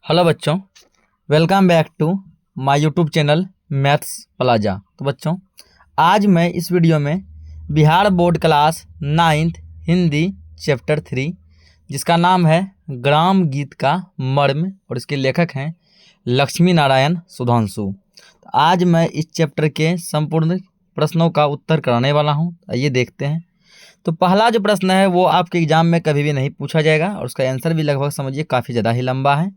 Hello बच्चों, welcome back to my YouTube channel maths plaza. तो बच्चों, आज मैं इस वीडियो में Bihar board class 9th Hindi chapter 3 जिसका नाम है ग्राम गीत का मर्म और इसके लेखक हैं लक्ष्मी नारायण सुधांशु। तो आज मैं इस चैप्टर के संपूर्ण प्रश्नों का उत्तर कराने वाला हूं। आइए देखते हैं। तो पहला जो प्रश्न है वो आपके एग्जाम में कभी भी नहीं पूछा जाएगा और उसका आंसर भी लगभग समझिए काफ़ी ज़्यादा ही लंबा है,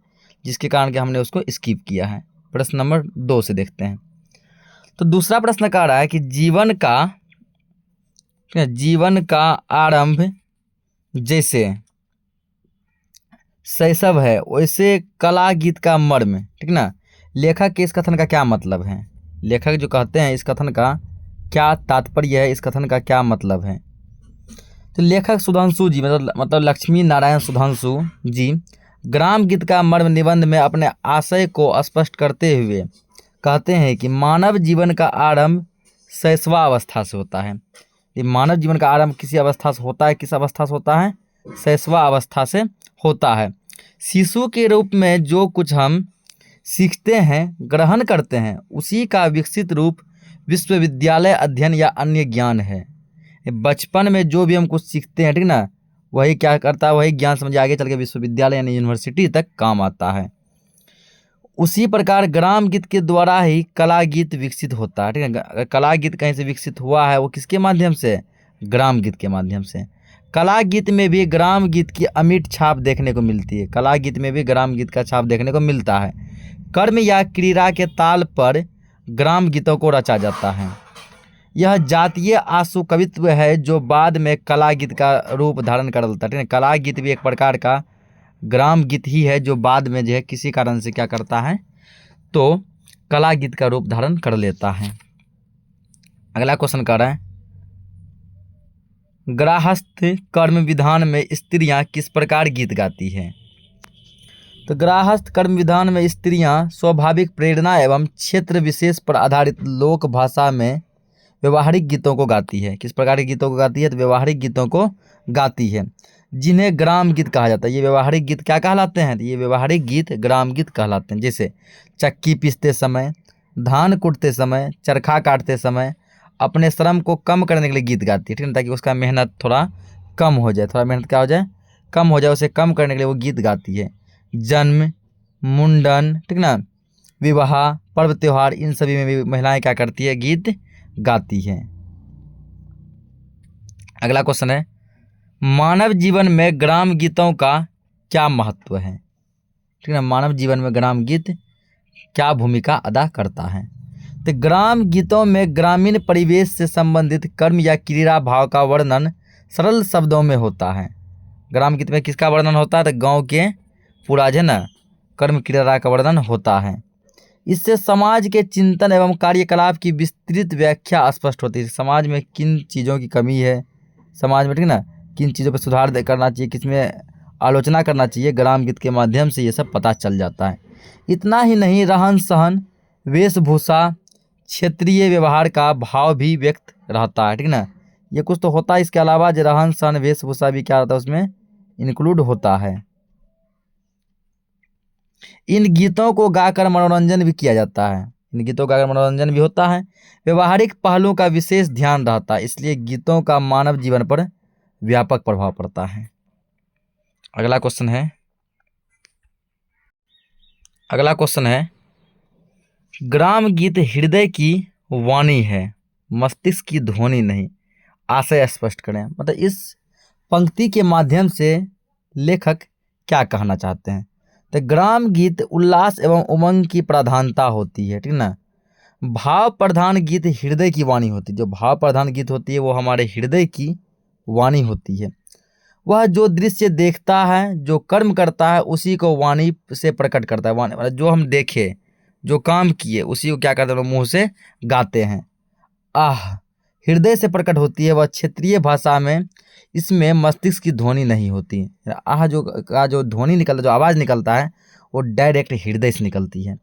जिसके कारण कि हमने उसको स्किप किया है। प्रश्न नंबर 2 से देखते हैं। तो दूसरा प्रश्न कह रहा है कि जीवन का आरंभ जैसे शैशव है वैसे कला गीत का मर्म, ठीक ना। लेखक के इस कथन का क्या मतलब है? लेखक जो कहते हैं इस कथन का क्या तात्पर्य है, इस कथन का क्या मतलब है? तो लेखक सुधांशु जी मतलब लक्ष्मी नारायण सुधांशु जी ग्राम गीत का मर्म निबंध में अपने आशय को स्पष्ट करते हुए कहते हैं कि मानव जीवन का आरंभ शैशवावस्था से होता है। ये मानव जीवन का आरंभ किसी अवस्था से होता है। किस अवस्था से होता है? शैशवावस्था से होता है। शिशु के रूप में जो कुछ हम सीखते हैं, ग्रहण करते हैं, उसी का विकसित रूप विश्वविद्यालय अध्ययन या अन्य ज्ञान है। बचपन में जो भी हम कुछ सीखते हैं, ठीक ना, वही क्या करता है, वही ज्ञान समझ आगे चल के विश्वविद्यालय यानी यूनिवर्सिटी तक काम आता है। उसी प्रकार ग्राम गीत के द्वारा ही कला गीत विकसित होता है, ठीक है। अगर कला गीत कहीं से विकसित हुआ है वो किसके माध्यम से? ग्राम गीत के माध्यम से। कला गीत में भी ग्राम गीत की अमिट छाप देखने को मिलती है। कला गीत में भी ग्राम गीत का छाप देखने को मिलता है। कर्म या क्रीड़ा के ताल पर ग्राम गीतों को रचा जाता है। यह जातीय आशु कवित्व है जो बाद में कला गीत का रूप धारण कर लेता है, ठीक है। कला गीत भी एक प्रकार का ग्राम गीत ही है जो बाद में जो है किसी कारण से क्या करता है, तो कला गीत का रूप धारण कर लेता है। अगला क्वेश्चन कर रहा है, गृहस्थ कर्म विधान में स्त्रियां किस प्रकार गीत गाती हैं? तो गृहस्थ कर्म विधान में स्त्रियां स्वाभाविक प्रेरणा एवं क्षेत्र विशेष पर आधारित लोक भाषा में व्यवहारिक गीतों को गाती है। किस प्रकार के गीतों को गाती है? तो व्यवहारिक गीतों को गाती है, जिन्हें ग्राम गीत कहा जाता है। ये व्यवहारिक गीत क्या कहलाते हैं? तो ये व्यवहारिक गीत ग्राम गीत कहलाते हैं। जैसे चक्की पीसते समय, धान कूटते समय, चरखा काटते समय अपने श्रम को कम करने के लिए गीत गाती है, ठीक है, ताकि उसका मेहनत थोड़ा कम हो जाए, थोड़ा मेहनत क्या हो जाए, कम हो जाए, उसे कम करने के लिए वो गीत गाती है। जन्म, मुंडन, ठीक ना, विवाह, पर्व त्योहार, इन सभी में भी महिलाएं क्या करती है? गीत गाती है। अगला क्वेश्चन है, मानव जीवन में ग्राम गीतों का क्या महत्व है? ठीक है, मानव जीवन में ग्राम गीत क्या भूमिका अदा करता है? तो ग्राम गीतों में ग्रामीण परिवेश से संबंधित कर्म या क्रीड़ा भाव का वर्णन सरल शब्दों में होता है। ग्राम गीत में किसका वर्णन होता है? तो गांव के पूरा जो है ना कर्म क्रीड़ा का वर्णन होता है। इससे समाज के चिंतन एवं कार्यकलाप की विस्तृत व्याख्या स्पष्ट होती है। समाज में किन चीज़ों की कमी है, समाज में, ठीक ना, किन चीज़ों पर सुधार करना चाहिए, किसमें आलोचना करना चाहिए, ग्राम गीत के माध्यम से ये सब पता चल जाता है। इतना ही नहीं, रहन सहन, वेशभूषा, क्षेत्रीय व्यवहार का भाव भी व्यक्त रहता है, ठीक ना। ये कुछ तो होता है, इसके अलावा जो रहन सहन, वेशभूषा भी क्या रहता है उसमें इंक्लूड होता है। इन गीतों को गाकर मनोरंजन भी किया जाता है। इन गीतों का मनोरंजन भी होता है। व्यवहारिक पहलुओं का विशेष ध्यान रहता है, इसलिए गीतों का मानव जीवन पर व्यापक प्रभाव पड़ता है। अगला क्वेश्चन है, ग्राम गीत हृदय की वाणी है, मस्तिष्क की ध्वनि नहीं, आशय स्पष्ट करें। मतलब इस पंक्ति के माध्यम से लेखक क्या कहना चाहते हैं? तो ग्राम गीत उल्लास एवं उमंग की प्रधानता होती है, ठीक ना। भाव प्रधान गीत हृदय की वाणी होती है। जो भाव प्रधान गीत होती है वो हमारे हृदय की वाणी होती है। वह जो दृश्य देखता है, जो कर्म करता है, उसी को वाणी से प्रकट करता है। वाणी मतलब जो हम देखे, जो काम किए, उसी को क्या करते हैं? मुंह से गाते हैं। आह हृदय से प्रकट होती है। वह क्षेत्रीय भाषा में इसमें मस्तिष्क की ध्वनि नहीं होती। आह जो ध्वनि निकलता, जो आवाज़ निकलता है वो डायरेक्ट हृदय से निकलती है।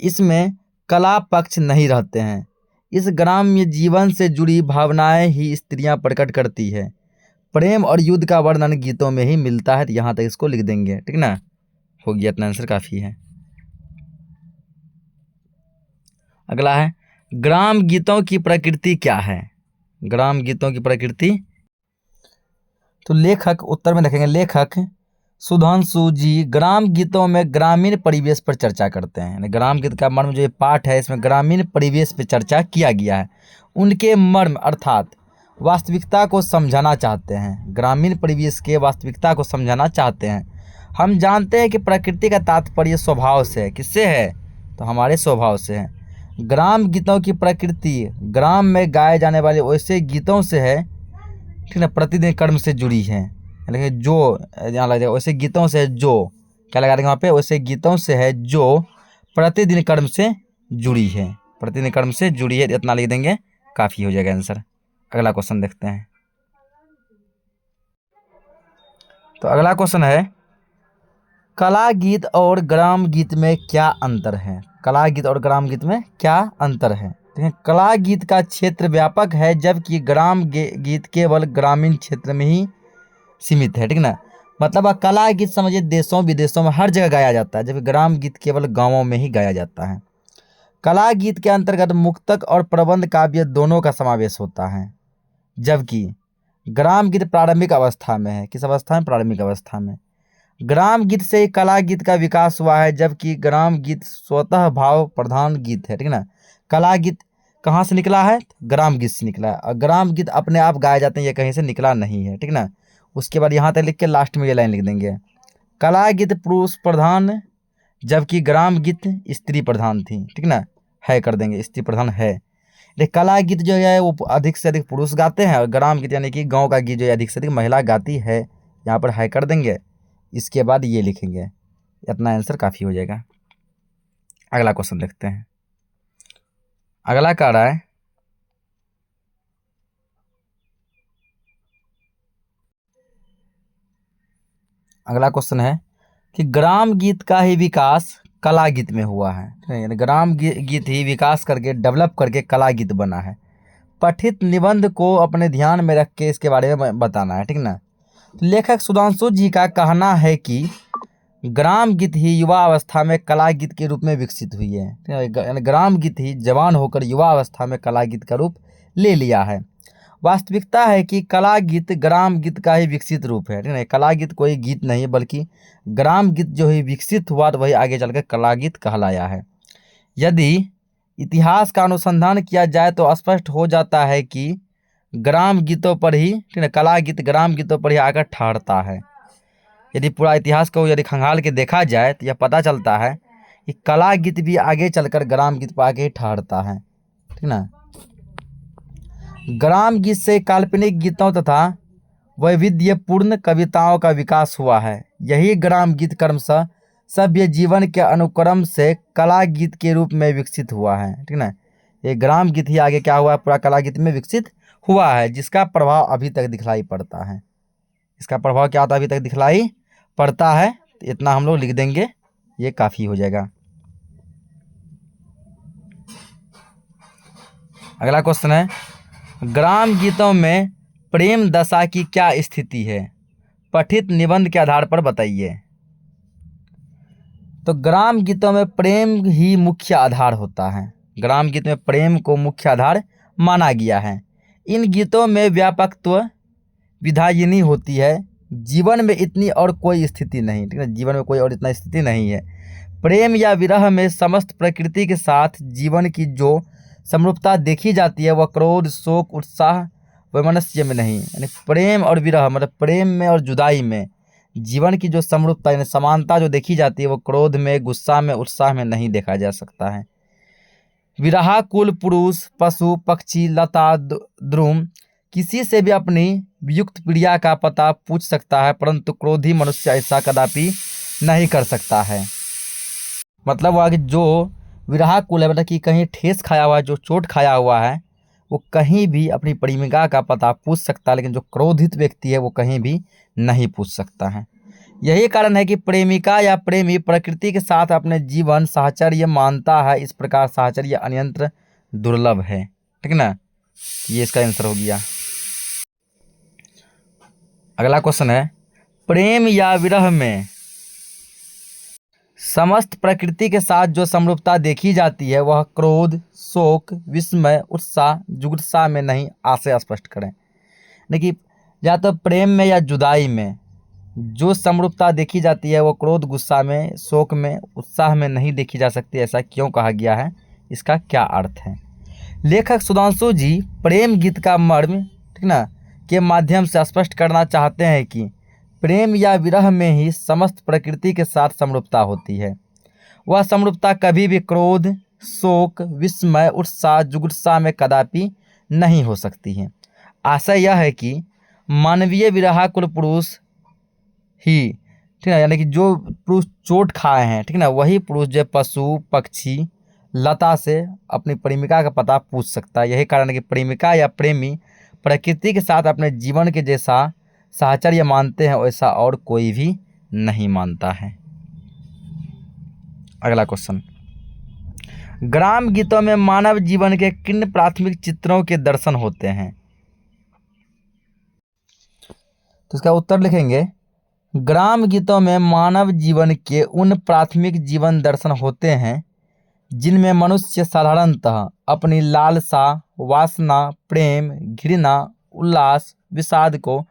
इसमें कला पक्ष नहीं रहते हैं। इस ग्राम्य जीवन से जुड़ी भावनाएं ही स्त्रियां प्रकट करती है। प्रेम और युद्ध का वर्णन गीतों में ही मिलता है। तो यहाँ तक इसको लिख देंगे, ठीक ना। हो गया, इतना आंसर काफ़ी है। अगला है ग्राम गीतों की प्रकृति क्या है। ग्राम गीतों की प्रकृति, तो लेखक उत्तर में देखेंगे, लेखक सुधांशु जी ग्राम गीतों में ग्रामीण परिवेश पर चर्चा करते हैं। यानी ग्राम गीत का मर्म जो ये पाठ है इसमें ग्रामीण परिवेश पर चर्चा किया गया है। उनके मर्म अर्थात वास्तविकता को समझाना चाहते हैं, ग्रामीण परिवेश के वास्तविकता को समझाना चाहते हैं। हम जानते हैं कि प्रकृति का तात्पर्य स्वभाव से है। किससे है? तो हमारे स्वभाव से है। ग्राम गीतों की प्रकृति ग्राम में गाए जाने वाले वैसे गीतों से है, ठीक है, प्रतिदिन कर्म से जुड़ी है। यानी जो यहाँ लग जाएगा वैसे गीतों से जो, क्या लगा देंगे वहाँ पे, वैसे गीतों से है जो प्रतिदिन कर्म से जुड़ी है, प्रतिदिन कर्म से जुड़ी है, इतना लिख देंगे, काफ़ी हो जाएगा आंसर। अगला क्वेश्चन देखते हैं। तो अगला क्वेश्चन है कला गीत और ग्राम गीत में क्या अंतर है। कला गीत और ग्राम गीत में क्या अंतर है? देखिए, कला गीत का क्षेत्र व्यापक है जबकि ग्राम गीत केवल ग्रामीण क्षेत्र में ही सीमित है, ठीक ना। मतलब कला गीत समझिए देशों विदेशों में हर जगह गाया जाता है, जबकि ग्राम गीत केवल गाँवों में ही गाया जाता है। कला गीत के अंतर्गत मुक्तक और प्रबंध काव्य दोनों का समावेश होता है, जबकि ग्राम गीत प्रारंभिक अवस्था में है। किस अवस्था में? प्रारंभिक अवस्था में। ग्राम गीत से कला गीत का विकास हुआ है, जबकि ग्राम गीत स्वतः भाव प्रधान गीत है, ठीक ना। कला गीत कहाँ से निकला है? ग्राम गीत से निकला है, और ग्राम गीत अपने आप गाए जाते हैं, ये कहीं से निकला नहीं है, ठीक ना। उसके बाद यहाँ तक लिख के लास्ट में ये लाइन लिख देंगे, कला गीत पुरुष प्रधान जबकि ग्राम गीत स्त्री प्रधान थी, ठीक ना। है कर देंगे, स्त्री प्रधान है। लेकिन कला गीत जो है वो अधिक से अधिक पुरुष गाते हैं, और ग्राम गीत यानी कि गाँव का गीत जो है अधिक से अधिक महिला गाती है। यहाँ पर है कर देंगे, इसके बाद ये लिखेंगे, इतना आंसर काफ़ी हो जाएगा। अगला क्वेश्चन देखते हैं। अगला कह रहा है अगला क्वेश्चन है कि ग्राम गीत का ही विकास कला गीत में हुआ है, यानी ग्राम गीत ही विकास करके डेवलप करके कला गीत बना है। पठित निबंध को अपने ध्यान में रख के इसके बारे में बताना है, ठीक ना। लेखक सुधांशु जी का कहना है कि ग्राम गीत ही युवा अवस्था में कला गीत के रूप में विकसित हुई है, यानी ग्राम गीत ही जवान होकर युवा अवस्था में कला गीत का रूप ले लिया है। वास्तविकता है कि कला गीत ग्राम गीत का ही विकसित रूप है, ठीक है। कला गीत कोई गीत नहीं बल्कि ग्राम गीत जो ही विकसित हुआ तो वही आगे चलकर कला गीत कहलाया है। यदि इतिहास का अनुसंधान किया जाए तो स्पष्ट हो जाता है कि ग्राम गीतों पर ही, ठीक है, कला गीत ग्राम गीतों पर ही आकर ठहरता है। यदि पूरा इतिहास को यदि खंगाल के देखा जाए तो यह पता चलता है कि कला गीत भी आगे चलकर ग्राम गीत पर आके ही ठहरता है, ठीक ना। ग्राम गीत से काल्पनिक गीतों तथा वैविध्यपूर्ण कविताओं का विकास हुआ है। यही ग्राम गीत क्रमशः सभ्य जीवन के अनुक्रम से कला गीत के रूप में विकसित हुआ है, ठीक ना। ये ग्राम गीत ही आगे क्या हुआ है, पूरा कला गीत में विकसित हुआ है, जिसका प्रभाव अभी तक दिखलाई पड़ता है। इसका प्रभाव क्या होता है? अभी तक दिखलाई पड़ता है। तो इतना हम लोग लिख देंगे, ये काफ़ी हो जाएगा। अगला क्वेश्चन है ग्राम गीतों में प्रेम दशा की क्या स्थिति है? पठित निबंध के आधार पर बताइए। तो ग्राम गीतों में प्रेम ही मुख्य आधार होता है। ग्राम गीत में प्रेम को मुख्य आधार माना गया है। इन गीतों में व्यापकत्व विधायिनी होती है। जीवन में इतनी और कोई स्थिति नहीं, ठीक है, जीवन में कोई और इतना स्थिति नहीं है। प्रेम या विरह में समस्त प्रकृति के साथ जीवन की जो समरूपता देखी जाती है वह क्रोध शोक उत्साह वैमनस्य में नहीं। यानी प्रेम और विरह मतलब प्रेम में और जुदाई में जीवन की जो समरूपता यानी समानता जो देखी जाती है वो क्रोध में गुस्सा में उत्साह में नहीं देखा जा सकता है। विरहाकुल पुरुष पशु पक्षी लता द्रुम किसी से भी अपनी वियुक्त प्रिया का पता पूछ सकता है, परंतु क्रोधी मनुष्य ऐसा कदापि नहीं कर सकता है। मतलब वह जो विरहाकुल है मतलब कि कहीं ठेस खाया हुआ है, जो चोट खाया हुआ है वो कहीं भी अपनी प्रेमिका का पता पूछ सकता है, लेकिन जो क्रोधित व्यक्ति है वो कहीं भी नहीं पूछ सकता है। यही कारण है कि प्रेमिका या प्रेमी प्रकृति के साथ अपने जीवन साहचर्य मानता है। इस प्रकार साहचर्य अन्यंत्र दुर्लभ है, ठीक ना। ये इसका आंसर हो गया। अगला क्वेश्चन है प्रेम या विरह में समस्त प्रकृति के साथ जो समरूपता देखी जाती है वह क्रोध, शोक, विस्मय, उत्साह, जुगुप्सा में नहीं, आशय स्पष्ट करें। देखिए, या तो प्रेम में या जुदाई में जो समरूपता देखी जाती है वो क्रोध, गुस्सा में, शोक में, उत्साह में नहीं देखी जा सकती। ऐसा क्यों कहा गया है, इसका क्या अर्थ है? लेखक सुधांशु जी प्रेम गीत का मर्म, ठीक ना, के माध्यम से स्पष्ट करना चाहते हैं कि प्रेम या विरह में ही समस्त प्रकृति के साथ समरूपता होती है। वह समरूपता कभी भी क्रोध, शोक, विस्मय, उत्साह, जुगुप्सा में कदापि नहीं हो सकती है। आशय यह है कि मानवीय विरहाकुल पुरुष ही, ठीक है, यानी कि जो पुरुष चोट खाए हैं, ठीक है ना, वही पुरुष जो पशु, पक्षी, लता से अपनी प्रेमिका का पता पूछ सकता है। यही कारण है कि प्रेमिका या प्रेमी प्रकृति के साथ अपने जीवन के जैसा साहचर्य मानते हैं वैसा और कोई भी नहीं मानता है। अगला क्वेश्चन, ग्राम गीतों में मानव जीवन के किन प्राथमिक चित्रों के दर्शन होते हैं? तो इसका उत्तर लिखेंगे, ग्राम गीतों में मानव जीवन के उन प्राथमिक जीवन दर्शन होते हैं जिनमें मनुष्य साधारणतः अपनी लालसा, वासना, प्रेम, घृणा, उल्लास, विषाद को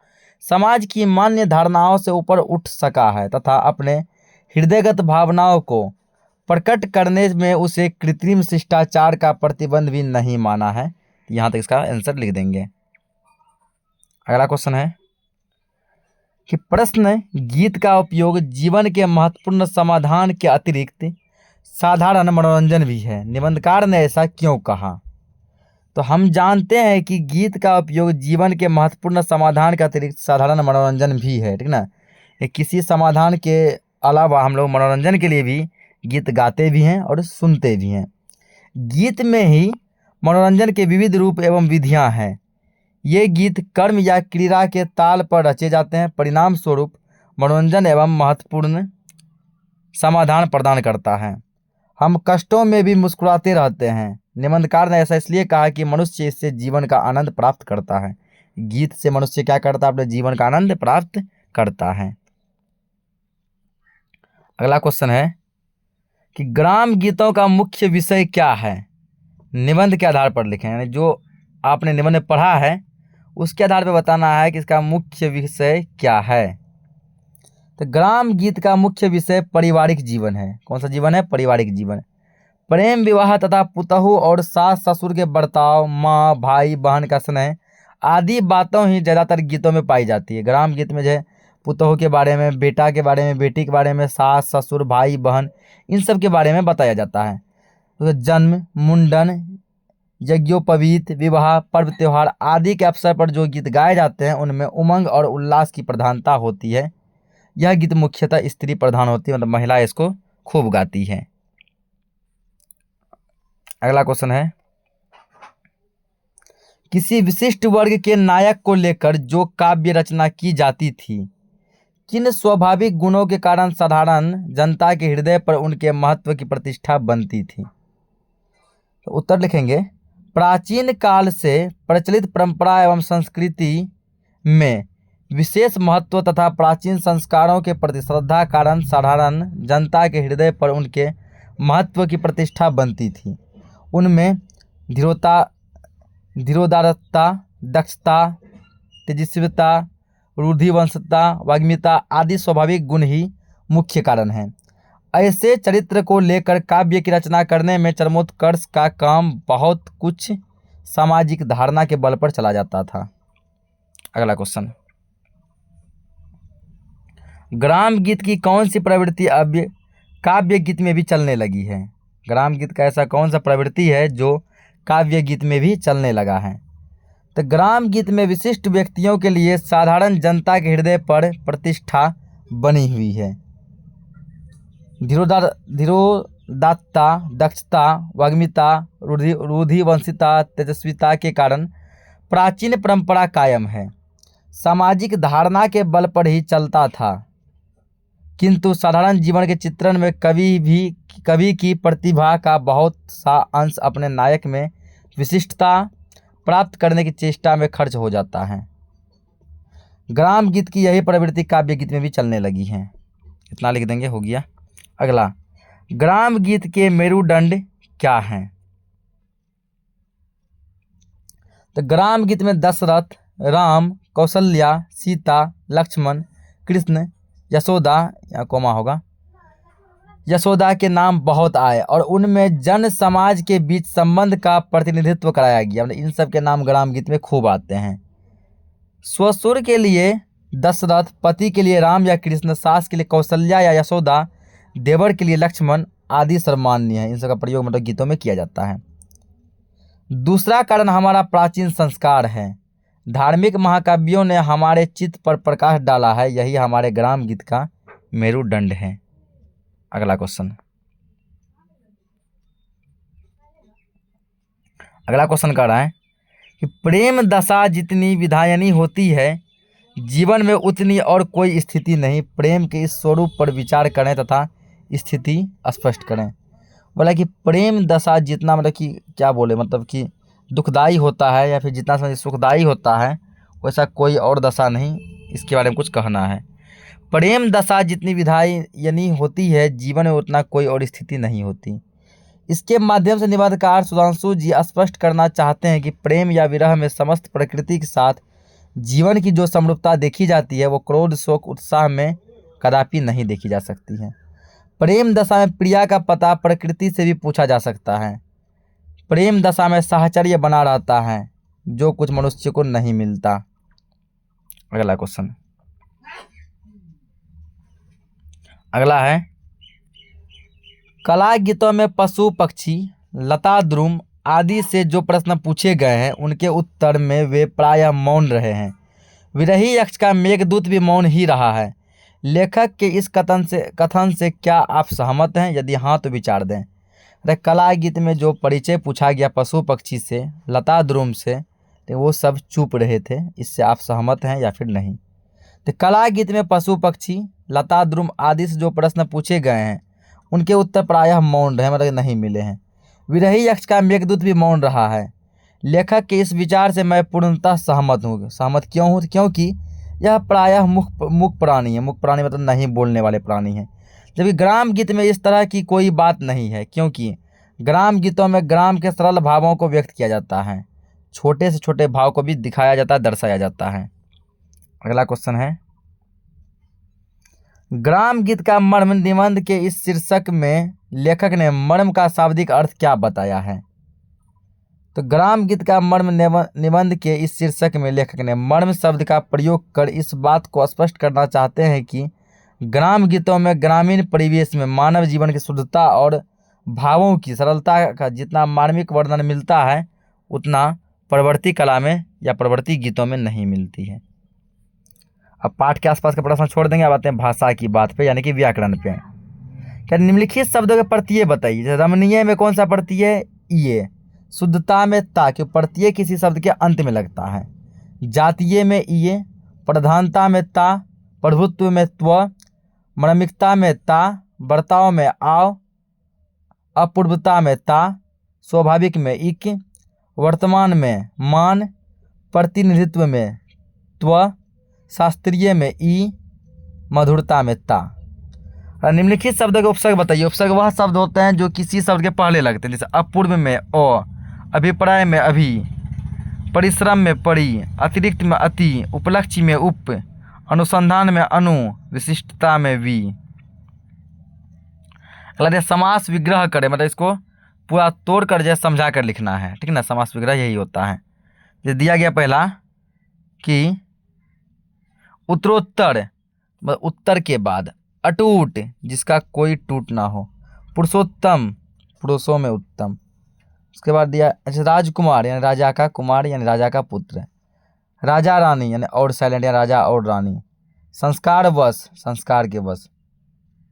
समाज की मान्य धारणाओं से ऊपर उठ सका है तथा अपने हृदयगत भावनाओं को प्रकट करने में उसे कृत्रिम शिष्टाचार का प्रतिबंध भी नहीं माना है। यहाँ तक इसका आंसर लिख देंगे। अगला क्वेश्चन है कि प्रश्न गीत का उपयोग जीवन के महत्वपूर्ण समाधान के अतिरिक्त साधारण मनोरंजन भी है, निबंधकार ने ऐसा क्यों कहा? तो हम जानते हैं कि गीत का उपयोग जीवन के महत्वपूर्ण समाधान के अतिरिक्त साधारण मनोरंजन भी है, ठीक ना। ये किसी समाधान के अलावा हम लोग मनोरंजन के लिए भी गीत गाते भी हैं और सुनते भी हैं। गीत में ही मनोरंजन के विविध रूप एवं विधियां हैं। ये गीत कर्म या क्रीड़ा के ताल पर रचे जाते हैं, परिणाम स्वरूप मनोरंजन एवं महत्वपूर्ण समाधान प्रदान करता है। हम कष्टों में भी मुस्कुराते रहते हैं। निबंधकार ने ऐसा इसलिए कहा कि मनुष्य इससे जीवन का आनंद प्राप्त करता है। गीत से मनुष्य क्या करता है? अपने जीवन का आनंद प्राप्त करता है। अगला क्वेश्चन है कि ग्राम गीतों का मुख्य विषय क्या है? निबंध के आधार पर लिखें, यानी जो आपने निबंध में पढ़ा है उसके आधार पर बताना है कि इसका मुख्य विषय क्या है। तो ग्राम गीत का मुख्य विषय पारिवारिक जीवन है। कौन सा जीवन है? पारिवारिक जीवन। प्रेम, विवाह तथा पुतहु और सास ससुर के बर्ताव, माँ, भाई, बहन का स्नेह आदि बातों ही ज़्यादातर गीतों में पाई जाती है। ग्राम गीत में जो है पुतहु के बारे में, बेटा के बारे में, बेटी के बारे में, सास ससुर, भाई बहन, इन सब के बारे में बताया जाता है। तो जन्म, मुंडन, यज्ञोपवीत, विवाह, पर्व त्योहार आदि के अवसर पर जो गीत गाए जाते हैं उनमें उमंग और उल्लास की प्रधानता होती है। यह गीत मुख्यतः स्त्री प्रधान होती है, मतलब महिलाएं इसको खूब गाती हैं। अगला क्वेश्चन है, किसी विशिष्ट वर्ग के नायक को लेकर जो काव्य रचना की जाती थी, किन स्वाभाविक गुणों के कारण साधारण जनता के हृदय पर उनके महत्व की प्रतिष्ठा बनती थी? तो उत्तर लिखेंगे, प्राचीन काल से प्रचलित परंपरा एवं संस्कृति में विशेष महत्व तथा प्राचीन संस्कारों के प्रति श्रद्धा कारण साधारण जनता के हृदय पर उनके महत्व की प्रतिष्ठा बनती थी। उनमें धीरोदारता, दक्षता, तेजस्विता, रूढ़िवंशता, वाग्मिता आदि स्वाभाविक गुण ही मुख्य कारण हैं। ऐसे चरित्र को लेकर काव्य की रचना करने में चरमोत्कर्ष का काम बहुत कुछ सामाजिक धारणा के बल पर चला जाता था। अगला क्वेश्चन, ग्राम गीत की कौन सी प्रवृत्ति अब काव्य गीत में भी चलने लगी है? ग्राम गीत का ऐसा कौन सा प्रवृत्ति है जो काव्य गीत में भी चलने लगा है? तो ग्राम गीत में विशिष्ट व्यक्तियों के लिए साधारण जनता के हृदय पर प्रतिष्ठा बनी हुई है। धीरोदात्ता, दक्षता, वाग्मिता, रूढ़िवंशिता, तेजस्विता के कारण प्राचीन परंपरा कायम है। सामाजिक धारणा के बल पर ही चलता था, किंतु साधारण जीवन के चित्रण में कवि की प्रतिभा का बहुत सा अंश अपने नायक में विशिष्टता प्राप्त करने की चेष्टा में खर्च हो जाता है। ग्राम गीत की यही प्रवृत्ति काव्य गीत में भी चलने लगी है। इतना लिख देंगे, हो गया। अगला, ग्राम गीत के मेरुदंड क्या हैं? तो ग्राम गीत में दशरथ, राम, कौशल्या, सीता, लक्ष्मण, कृष्ण, यशोदा या कोमा होगा, यशोदा के नाम बहुत आए और उनमें जन समाज के बीच संबंध का प्रतिनिधित्व कराया गया। मतलब इन सब के नाम ग्राम गीत में खूब आते हैं। ससुर के लिए दशरथ, पति के लिए राम या कृष्ण, सास के लिए कौशल्या या यशोदा, देवर के लिए लक्ष्मण आदि सम्माननीय है। इन सब का प्रयोग मतलब गीतों में किया जाता है। दूसरा कारण हमारा प्राचीन संस्कार है। धार्मिक महाकाव्यों ने हमारे चित्त पर प्रकाश डाला है, यही हमारे ग्राम गीत का मेरुदंड है। अगला क्वेश्चन कह रहा है कि प्रेम दशा जितनी विधायनी होती है, जीवन में उतनी और कोई स्थिति नहीं। प्रेम के इस स्वरूप पर विचार करें तथा स्थिति स्पष्ट करें। बोला कि प्रेम दशा जितना मतलब कि क्या बोले, मतलब कि दुखदाई होता है या फिर जितना समझ सुखदाई होता है वैसा कोई और दशा नहीं, इसके बारे में कुछ कहना है। प्रेम दशा जितनी विधायनी होती है, जीवन में उतना कोई और स्थिति नहीं होती। इसके माध्यम से निबंधकार सुधांशु जी स्पष्ट करना चाहते हैं कि प्रेम या विरह में समस्त प्रकृति के साथ जीवन की जो समरूपता देखी जाती है वो क्रोध, शोक, उत्साह में कदापि नहीं देखी जा सकती है। प्रेम दशा में प्रिया का पता प्रकृति से भी पूछा जा सकता है। प्रेम दशा में साहचर्य बना रहता है, जो कुछ मनुष्य को नहीं मिलता। अगला क्वेश्चन है कला गीतों में पशु, पक्षी, लता, द्रुम आदि से जो प्रश्न पूछे गए हैं उनके उत्तर में वे प्रायः मौन रहे हैं। विरही यक्ष का मेघदूत भी मौन ही रहा है। लेखक के इस कथन से क्या आप सहमत हैं? यदि हाँ तो विचार दें। अरे कला गीत में जो परिचय पूछा गया पशु पक्षी से, लता द्रुम से, तो वो सब चुप रहे थे। इससे आप सहमत हैं या फिर नहीं? तो कला गीत में पशु पक्षी, लता द्रुम आदि से जो प्रश्न पूछे गए हैं उनके उत्तर प्रायः मौन रहे, मतलब नहीं मिले हैं। विरही यक्ष का मेघदूत भी मौन रहा है। लेखक के इस विचार से मैं पूर्णतः सहमत हूँ। सहमत क्यों हूँ? क्योंकि यह प्रायः मुख प्राणी है। मुख प्राणी मतलब नहीं बोलने वाले प्राणी हैं। जबकि ग्राम गीत में इस तरह की कोई बात नहीं है, क्योंकि ग्राम गीतों में ग्राम के सरल भावों को व्यक्त किया जाता है, छोटे से छोटे भाव को भी दिखाया जाता है, दर्शाया जाता है। अगला क्वेश्चन है ग्राम गीत का मर्म। निबंध के इस शीर्षक में लेखक ने मर्म का शाब्दिक अर्थ क्या बताया है? तो ग्राम गीत का मर्म निबंध के इस शीर्षक में लेखक ने मर्म शब्द का प्रयोग कर इस बात को स्पष्ट करना चाहते हैं कि ग्राम गीतों में ग्रामीण परिवेश में मानव जीवन की शुद्धता और भावों की सरलता का जितना मार्मिक वर्णन मिलता है उतना प्रवृत्ति कला में या प्रवृत्ति गीतों में नहीं मिलती है। अब पाठ के आसपास का प्रश्न छोड़ देंगे, अब आते हैं भाषा की बात पे, यानी कि व्याकरण पे। क्या निम्नलिखित शब्दों के प्रत्यय बताइए। रमणीय में कौन सा प्रत्यय है? ये। शुद्धता में ता, क्यों प्रत्यय किसी शब्द के अंत में लगता है। जातीय में ये। प्रधानता में ता, प्रभुत्व में त्व, मर्मिकता में ता, बर्ताव में आव, अपूर्वता में ता, स्वाभाविक में इक, वर्तमान में मान, प्रतिनिधित्व में त्व, शास्त्रीय में ई, मधुरता में ता। निम्नलिखित शब्दों के उपसर्ग बताइए। उपसर्ग वह शब्द होते हैं जो किसी शब्द के पहले लगते हैं, जैसे अपूर्व में अ, अभिप्राय में अभि, परिश्रम में परि, अतिरिक्त में अति, उपलक्ष्य में उप, अनुसंधान में अनु, विशिष्टता में वि। अगला समास विग्रह करें, मतलब इसको पूरा तोड़ कर जैसे समझा कर लिखना है, ठीक ना। समास विग्रह यही होता है। जैसे दिया गया पहला कि उत्तरोत्तर, मतलब उत्तर के बाद, अटूट जिसका कोई टूट ना हो, पुरुषोत्तम पुरुषों में उत्तम। उसके बाद दिया अच्छा राजकुमार यानी राजा का कुमार यानी राजा का पुत्र, राजा रानी यानी और साइलेंट या राजा और रानी, संस्कार वश संस्कार के वश।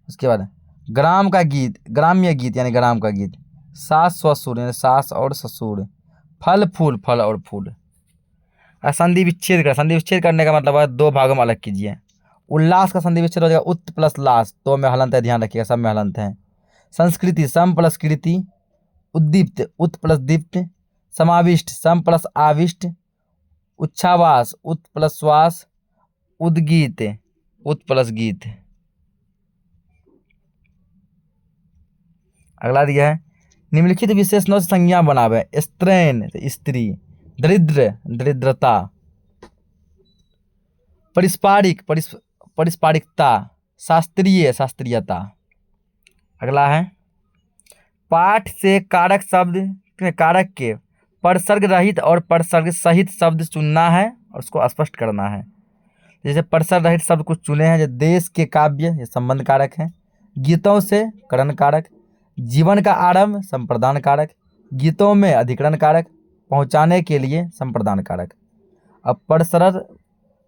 उसके बाद ग्राम का गीत, ग्राम्य गीत यानी ग्राम का गीत, सास ससुर यानी सास और ससुर, फल फूल फल और फूल। संधि विच्छेद कर, संधि विच्छेद करने का मतलब है दो भागों में अलग कीजिए। उल्लास का संधि विच्छेद हो जाएगा उत प्लस लास, तो में हलंत है, ध्यान रखिएगा सब में हलंत है। संस्कृति सम प्लस कृति, उद्दीप्त उत प्लस दीप्त, समाविष्ट सम प्लस आविष्ट, उच्छ्वास उत प्लस श्वास, उद्गीत उत प्लस गीत। अगला दिया है निम्नलिखित विशेषणों से संज्ञा बनावे। स्त्रैण स्त्री, दरिद्र दरिद्रता, पारस्परिकता, शास्त्रीय शास्त्रीयता। अगला है पाठ से कारक शब्द कारक के परसर्ग रहित और परसर्ग सहित शब्द चुनना है और उसको स्पष्ट करना है। जैसे परसर्ग रहित शब्द कुछ चुने हैं, जैसे देश के काव्य ये संबंध कारक है, गीतों से करण कारक, जीवन का आरंभ संप्रदान कारक, गीतों में अधिकरण कारक, पहुंचाने के लिए संप्रदान कारक। अब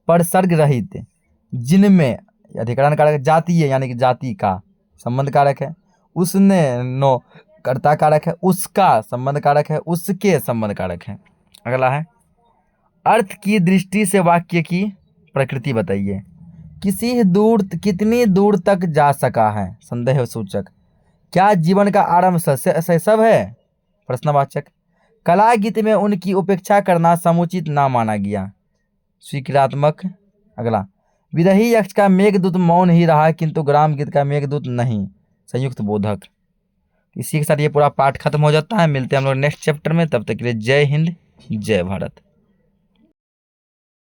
परसर्ग रहित जिनमें अधिकरण कारक, जातीय यानी कि जाति का संबंध कारक है, उसने नो कर्ता कारक है, उसका संबंध कारक है, उसके संबंध कारक है। अगला है अर्थ की दृष्टि से वाक्य की प्रकृति बताइए। कितनी दूर तक जा सका है, संदेह सूचक। क्या जीवन का आरंभ शैशव है, प्रश्नवाचक। कला गीत में उनकी उपेक्षा करना समुचित ना माना गया, स्वीकारात्मक। अगला विरही यक्ष का मेघदूत मौन ही रहा किंतु ग्राम गीत का मेघदूत नहीं, संयुक्त बोधक। इसी के साथ ये पूरा पाठ खत्म हो जाता है। मिलते हैं हम लोग नेक्स्ट चैप्टर में, तब तक के लिए जय हिंद जय भारत।